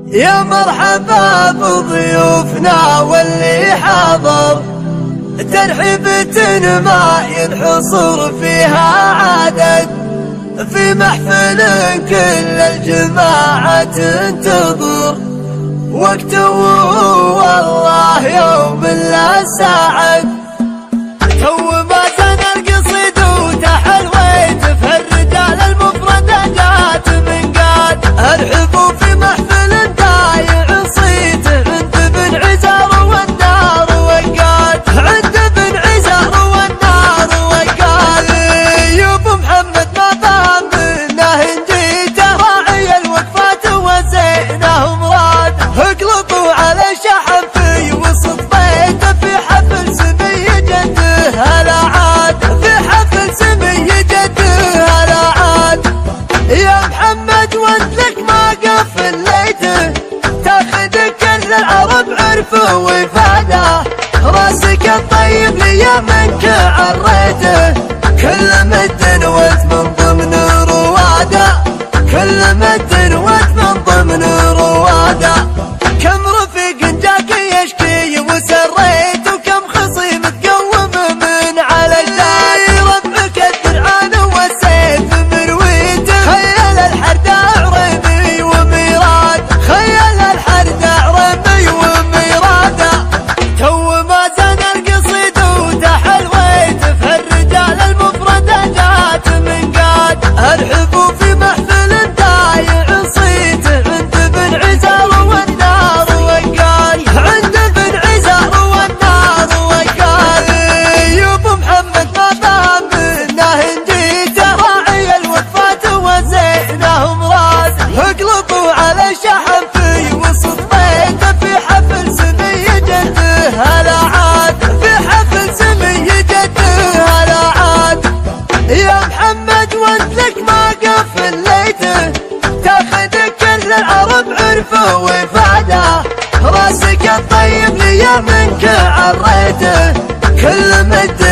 يا مرحبا بضيوفنا واللي حضر، ترحيبة ما ينحصر فيها عدد، في محفل كل الجماعة تنتظر، وقته والله يوم لا ساعد. تو ما زال القصيد وتحلويت في الرجال المفردة جات من قاد، ارحبوا في محفل دايع صيته عند بن عزار والنار وقاد، عند بن عزار والنار وقاد. يا ابو محمد ما فهم منه ان جيته راعي الوقفات وزينه مراد، اقلطوا على شحن في وسط بيته في حفل سمي جده هلا عاد، في حفل سمي جده هلا عاد. يا محمد وانت لك ما قفليته، تاخذ كل العرب عرفه وفاده، راسك الطيب لي منك عريته، كل مد وانت من ضمن رواده، كل مد وانت من ضمن رواده. كم رفيق جاك يشكي وسريت، وكم خصيم تقوم من على الداي، ربك الدرعان والسيف مرويته، خيل الحرداع رمي وميراد، خيل الحرداع رمي وميراده. تو ما زال القصيد وتحلويت في الرجال المفردة جات من قاد، ارحبوا في محفل دايع صيته عند بن عزار والنار وقال، عند بن عزار والنار وقال. يا ابو محمد ما فهم منه ان جيته راعي الوقفات وزينه مراد، اقلطوا على شحن في وسط بيته في حفل سمي جده هلا عاد، في حفل سمي جده هلا عاد. يا محمد وانت لك ما قفليته، تاخذ كل العرب عرفه وفاده، راسك الطيب لي منك عريته، كل مد